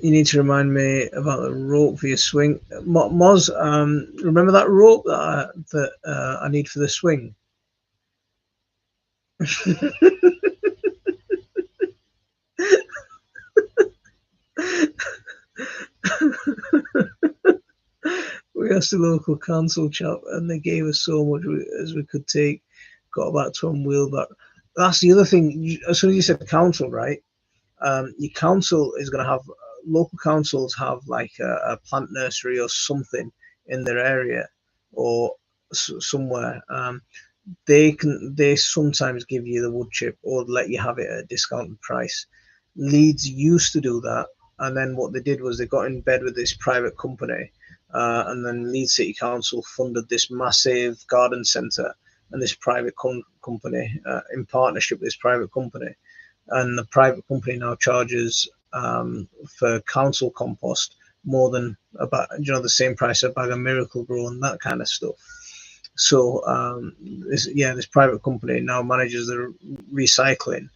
You need to remind me about the rope for your swing. Moz, remember that rope that I need for the swing? We asked the local council chap, and they gave us so much as we could take. Got about 12 wheelback. That's the other thing. As soon as you said council, right? Your council is going to have, local councils have like a plant nursery or something in their area, or somewhere. They sometimes give you the wood chip, or let you have it at a discounted price. Leeds used to do that, and then what they did was they got in bed with this private company, and then Leeds City Council funded this massive garden centre, and this private company in partnership with this private company, and the private company now charges for council compost more than about the same price of a bag of Miracle Grow and that kind of stuff. So this private company now manages the recycling,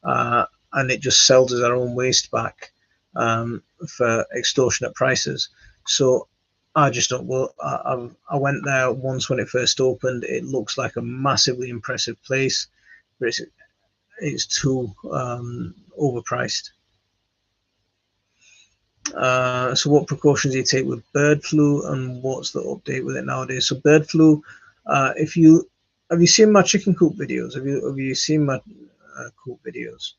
and it just sells us our own waste back for extortionate prices. So I just don't. Well, I went there once when it first opened. It looks like a massively impressive place, but it's too overpriced. So what precautions do you take with bird flu, and what's the update with it nowadays? So bird flu, have you seen my chicken coop videos? Have you seen my coop videos?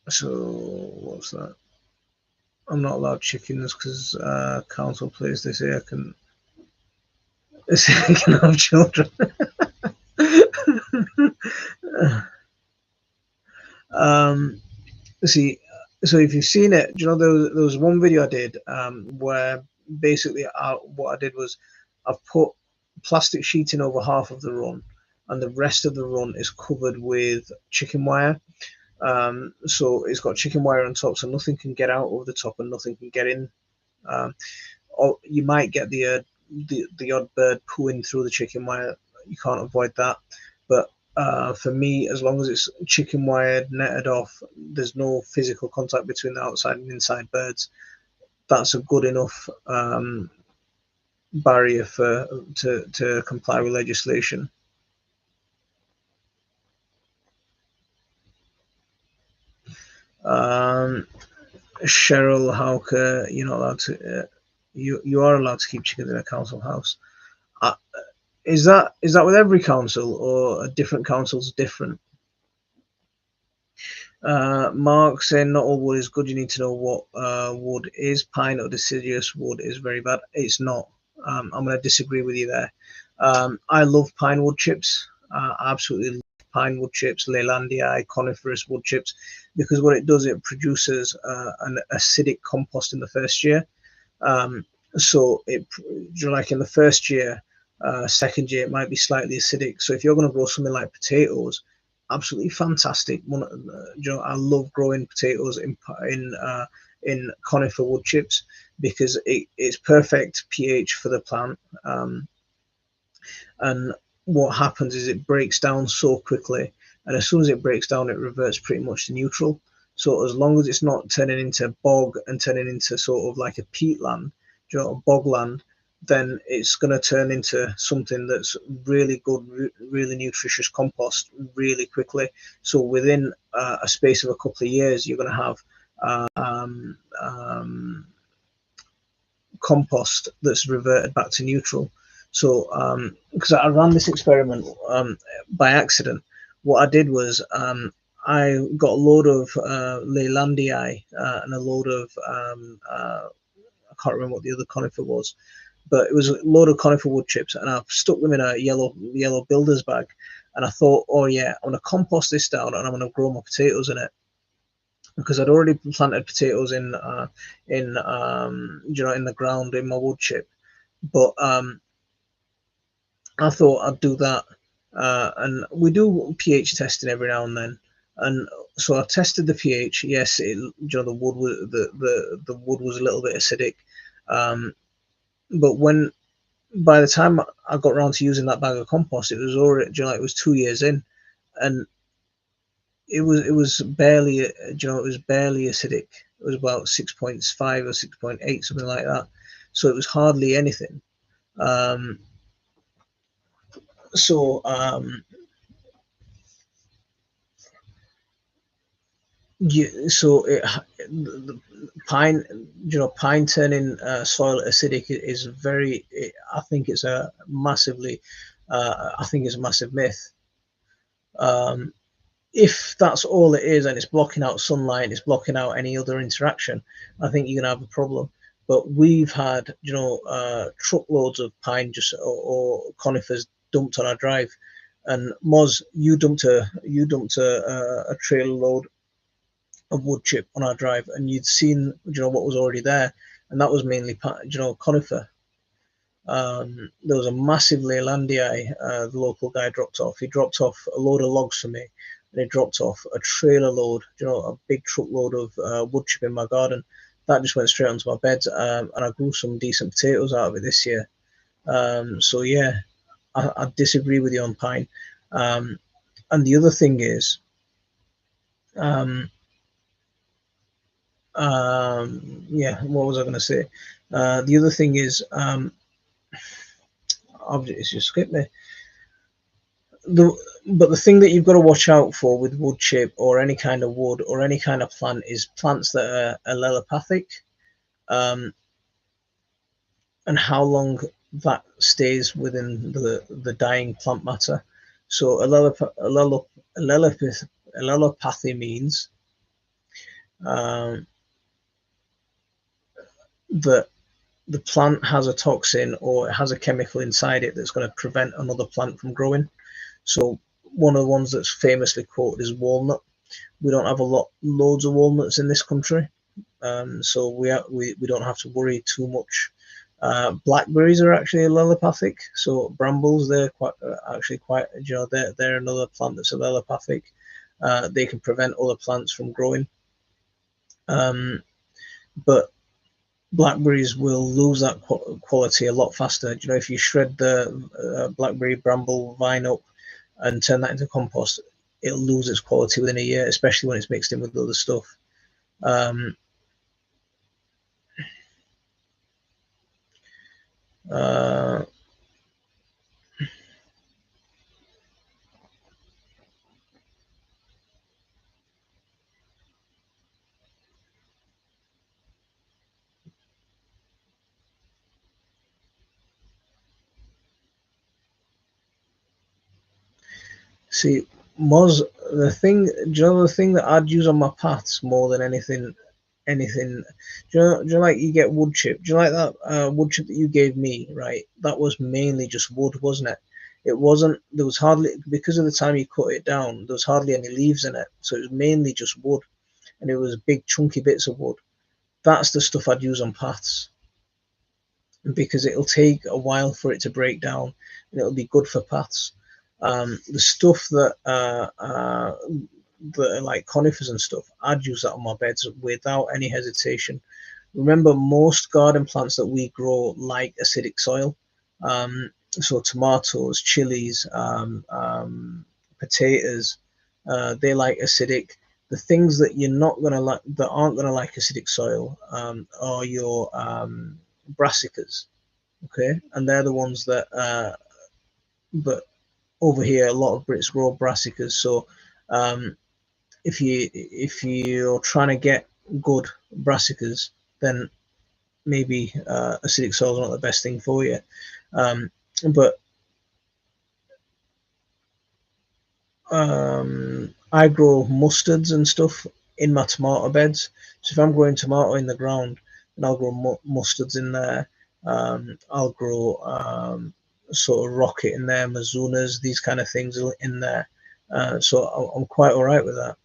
So what's that? I'm not allowed chickens because council place they say I can. They say I can have children. See, so if you've seen it, do you know there was one video I did where basically what I did was I've put plastic sheeting over half of the run, and the rest of the run is covered with chicken wire. So it's got chicken wire on top, so nothing can get out over the top and nothing can get in. Or you might get the odd bird pooing through the chicken wire. You can't avoid that, but for me, as long as it's chicken wired, netted off, there's no physical contact between the outside and inside birds. That's a good enough barrier to comply with legislation. Cheryl Hauker, you're not allowed to. You are allowed to keep chickens in a council house. Is that with every council, or are different councils different? Mark saying not all wood is good. You need to know what wood is. Pine or deciduous wood is very bad. It's not. I'm going to disagree with you there. I love pine wood chips. I absolutely love pine wood chips, Leylandii, coniferous wood chips, because what it does, it produces an acidic compost in the first year. So it, like in the first year, second year, it might be slightly acidic. So if you're going to grow something like potatoes, absolutely fantastic. I love growing potatoes in conifer wood chips because it's perfect pH for the plant. And what happens is it breaks down so quickly, and as soon as it breaks down, it reverts pretty much to neutral. So as long as it's not turning into bog and turning into sort of like a peatland, bogland, then it's going to turn into something that's really good, really nutritious compost really quickly. So within a space of a couple of years, you're going to have compost that's reverted back to neutral. So because I ran this experiment by accident, what I did was I got a load of Leylandii and a load of I can't remember what the other conifer was, but it was a load of conifer wood chips, and I stuck them in a yellow builder's bag, and I thought, oh yeah, I'm gonna compost this down and I'm gonna grow my potatoes in it, because I'd already planted potatoes in the ground in my wood chip, but I thought I'd do that, and we do pH testing every now and then, and so I tested the pH. Yes, the wood was the wood was a little bit acidic, but by the time I got around to using that bag of compost, it was already it was 2 years in, and it was barely it was barely acidic. It was about 6.5 or 6.8, something like that. So it was hardly anything. So the pine, pine turning soil acidic is very. I think it's a massively. I think it's a massive myth. If that's all it is and it's blocking out sunlight, it's blocking out any other interaction, I think you're gonna have a problem. But we've had truckloads of pine or conifers dumped on our drive, and Moz, you dumped a trailer load of wood chip on our drive, and you'd seen, what was already there, and that was mainly, conifer. There was a massive Leylandii the local guy dropped off. He dropped off a load of logs for me, and he dropped off a trailer load, a big truckload of wood chip in my garden. That just went straight onto my bed, and I grew some decent potatoes out of it this year. So yeah, I disagree with you on pine. And the other thing is, um, yeah, what was I going to say? The other thing is, it's just skipped me. But the thing that you've got to watch out for with wood chip or any kind of wood or any kind of plant is plants that are allelopathic, and how long that stays within the dying plant matter. So allelopathy means that the plant has a toxin or it has a chemical inside it that's going to prevent another plant from growing. So one of the ones that's famously quoted is walnut. We don't have loads of walnuts in this country, so we don't have to worry too much. Blackberries are actually allelopathic, so brambles, they're quite they're another plant that's allelopathic. They can prevent other plants from growing, but blackberries will lose that quality a lot faster. If you shred the blackberry bramble vine up and turn that into compost, it'll lose its quality within a year, especially when it's mixed in with other stuff. See, Moz, the thing that I'd use on my paths more than anything. Do you like, you get wood chip? Do you like that wood chip that you gave me? Right, that was mainly just wood, wasn't it? It wasn't. There was hardly, because of the time you cut it down, there was hardly any leaves in it, so it was mainly just wood, and it was big chunky bits of wood. That's the stuff I'd use on paths, because it'll take a while for it to break down, and it'll be good for paths. The stuff that are like conifers and stuff, I'd use that on my beds without any hesitation. Remember, most garden plants that we grow like acidic soil. So tomatoes, chilies, potatoes, they like acidic. The things that you're not gonna like, that aren't gonna like acidic soil, are your brassicas. Okay, and they're the ones that. But over here, a lot of Brits grow brassicas. So if you're trying to get good brassicas, then maybe acidic soil is not the best thing for you. But I grow mustards and stuff in my tomato beds. So if I'm growing tomato in the ground, then I'll grow mustards in there. I'll grow sort of rocket in there, mazunas, these kind of things in there. So I'm quite all right with that.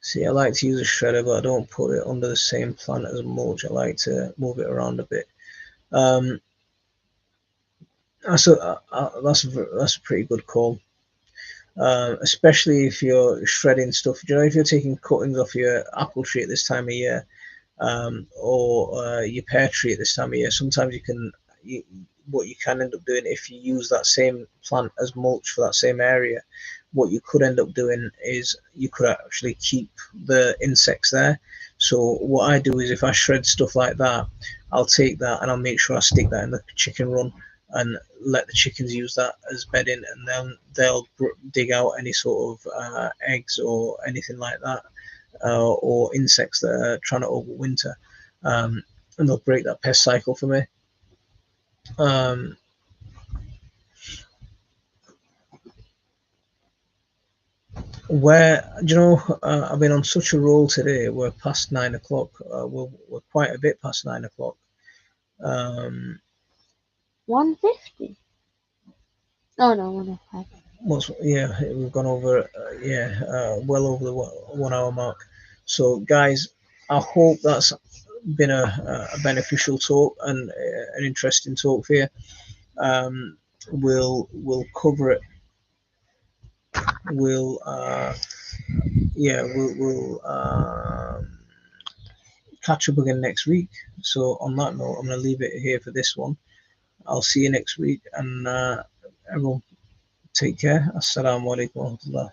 See, I like to use a shredder, but I don't put it under the same plant as mulch. I like to move it around a bit. That's a pretty good call. Especially if you're shredding stuff. If you're taking cuttings off your apple tree at this time of year, or your pear tree at this time of year, sometimes what you can end up doing, if you use that same plant as mulch for that same area, what you could end up doing is you could actually keep the insects there. So what I do is, if I shred stuff like that, I'll take that and I'll make sure I stick that in the chicken run and let the chickens use that as bedding, and then they'll dig out any sort of eggs or anything like that, or insects that are trying to overwinter, and they'll break that pest cycle for me. I've been on such a roll today. We're past 9 o'clock. We're quite a bit past 9 o'clock. Um, 150. Oh no, 105. yeah, we've gone over, well over the 1 hour mark. So, guys, I hope that's been a beneficial talk and an interesting talk for you. We'll cover it. We'll we'll catch up again next week. So on that note, I'm going to leave it here for this one. I'll see you next week, and everyone take care. Assalamu alaikum wa rahmatullah.